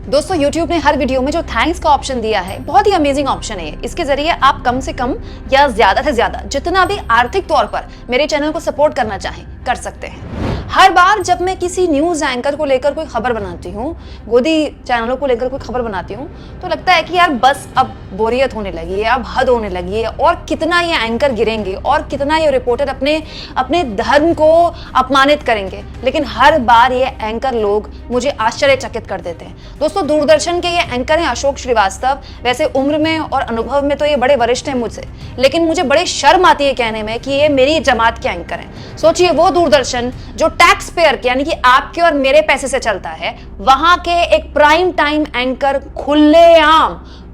दोस्तों YouTube ने हर video में जो थैंक्स का ऑप्शन दिया है, बहुत ही अमेजिंग ऑप्शन है। इसके जरिए आप कम से कम या ज्यादा से ज्यादा जितना भी आर्थिक तौर पर मेरे चैनल को सपोर्ट करना चाहें कर सकते हैं। हर बार जब मैं किसी न्यूज एंकर को लेकर कोई खबर बनाती हूँ, गोदी चैनलों को लेकर कोई खबर बनाती हूँ, तो लगता है कि यार बस अब बोरियत होने लगी है, अब हद होने लगी है, और कितना ये एंकर गिरेंगे और कितना ये रिपोर्टर अपने धर्म को अपमानित करेंगे। लेकिन हर बार ये एंकर लोग मुझे आश्चर्यचकित कर देते हैं। दोस्तों, दूरदर्शन के ये एंकर हैं अशोक श्रीवास्तव। वैसे उम्र में और अनुभव में तो ये बड़े वरिष्ठ हैं मुझसे, लेकिन मुझे बड़े शर्म आती है कहने में कि ये मेरी जमात के एंकर हैं। सोचिए, वो दूरदर्शन जो टैक्स पेयर के यानी कि आपके और मेरे पैसे से चलता है, वहां के एक प्राइम टाइम एंकर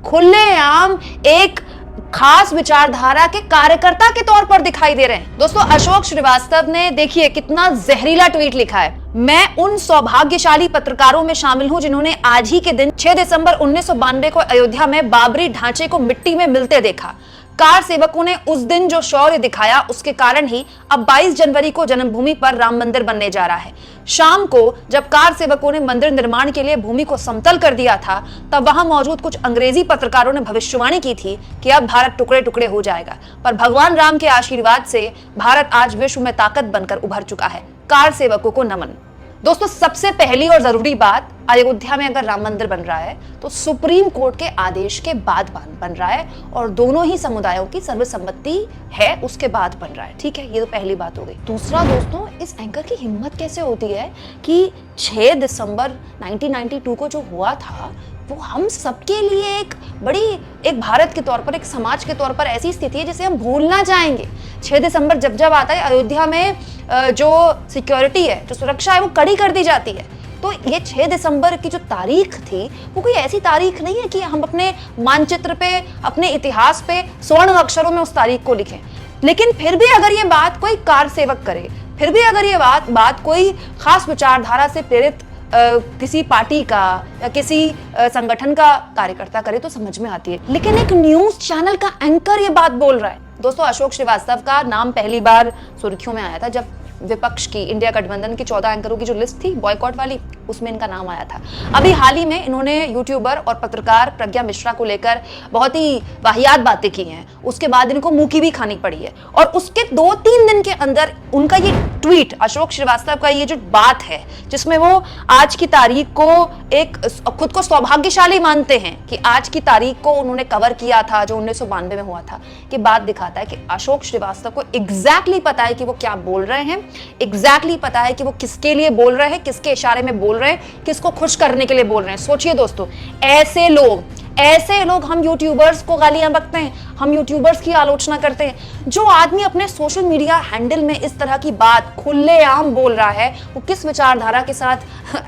खुलेआम एक खास विचारधारा के कार्यकर्ता के तौर पर दिखाई दे रहे हैं। दोस्तों, अशोक श्रीवास्तव ने देखिए कितना जहरीला ट्वीट लिखा है। मैं उन सौभाग्यशाली पत्रकारों में शामिल हूं जिन्होंने आज ही के दिन 6 दिसंबर 1992 को अयोध्या में बाबरी ढांचे को मिट्टी में मिलते देखा। कार सेवकों ने उस दिन जो शौर्य दिखाया, उसके कारण ही अब 22 जनवरी को जन्मभूमि पर राम मंदिर बनने जा रहा है। शाम को जब कार सेवकों ने मंदिर निर्माण के लिए भूमि को समतल कर दिया था, तब वहां मौजूद कुछ अंग्रेजी पत्रकारों ने भविष्यवाणी की थी कि अब भारत टुकड़े टुकड़े हो जाएगा। पर भगवान राम के आशीर्वाद से भारत आज विश्व में ताकत बनकर उभर चुका है। कार सेवकों को नमन। दोस्तों, सबसे पहली और जरूरी बात, अयोध्या में अगर राम मंदिर बन रहा है तो सुप्रीम कोर्ट के आदेश के बाद बन रहा है और दोनों ही समुदायों की सर्वसम्मति है, उसके बाद बन रहा है। ठीक है, ये तो पहली बात हो गई। दूसरा, दोस्तों, इस एंकर की हिम्मत कैसे होती है कि 6 दिसंबर 1992 को जो हुआ था वो हम सबके लिए एक भारत के तौर पर, एक समाज के तौर पर ऐसी स्थिति है जिसे हम भूल ना जाएंगे। 6 दिसंबर जब आता है, अयोध्या में जो सिक्योरिटी है, जो सुरक्षा है, वो कड़ी कर दी जाती है। तो ये 6 दिसंबर की जो तारीख थी वो कोई ऐसी तारीख नहीं है कि हम अपने मानचित्र पे, अपने इतिहास पे स्वर्ण अक्षरों में उस तारीख को लिखें। लेकिन फिर भी अगर ये बात कोई कार सेवक करे, फिर भी अगर ये बात कोई खास विचारधारा से प्रेरित किसी पार्टी का या किसी संगठन का कार्यकर्ता करे तो समझ में आती है। लेकिन एक न्यूज चैनल का एंकर ये बात बोल रहा है। दोस्तों, अशोक श्रीवास्तव का नाम पहली बार सुर्खियों में आया था जब विपक्ष की, इंडिया गठबंधन की 14 एंकरों की जो लिस्ट थी बॉयकॉट वाली, उसमें इनका नाम आया था। अभी हाल ही में इन्होंने यूट्यूबर और पत्रकार प्रज्ञा मिश्रा को लेकर बहुत ही वाहियात बातें की हैं। उसके बाद इनको मुंह की भी खानी पड़ी है और उसके 2-3 दिन के अंदर उनका ये ट्वीट, अशोक श्रीवास्तव का ये जो बात है जिसमें वो आज की तारीख को एक खुद को सौभाग्यशाली मानते हैं कि आज की तारीख को उन्होंने कवर किया था जो 1992 में हुआ था, कि बात दिखाता है कि अशोक श्रीवास्तव को एग्जैक्टली पता है कि वो क्या बोल रहे हैं, एग्जैक्टली पता है कि वो किसके लिए बोल रहे हैं, किसके इशारे में बोल रहे हैं, किसको खुश करने के लिए बोल रहे हैं। सोचिए दोस्तों, ऐसे लोग हम यूट्यूबर्स को गालियां बकते हैं, हम यूट्यूबर्स की आलोचना करते हैं। जो आदमी अपने सोशल मीडिया हैंडल में इस तरह की बात खुलेआम बोल रहा है, वो किस विचारधारा के साथ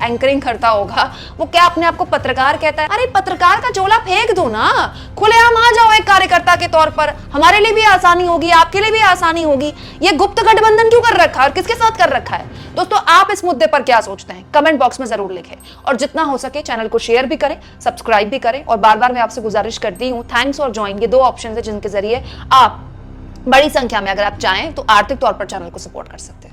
एंकरिंग करता होगा? वो क्या अपने आप को पत्रकार कहता है? अरे पत्रकार का झोला फेंक दो ना, खुलेआम आ जाओ एक कार्यकर्ता के तौर पर। हमारे लिए भी आसानी होगी, आपके लिए भी आसानी होगी। ये गुप्त गठबंधन क्यों कर रखा है और किसके साथ कर रखा है? दोस्तों, आप इस मुद्दे पर क्या सोचते हैं? कमेंट बॉक्स में जरूर लिखें और जितना हो सके चैनल को शेयर भी करें, सब्सक्राइब भी करें। और बार बार मैं आपसे गुजारिश करती हूं, थैंक्स और ज्वाइन, ये 2 ऑप्शन है जिनके जरिए आप बड़ी संख्या में, अगर आप चाहें तो आर्थिक तौर पर चैनल को सपोर्ट कर सकते हैं।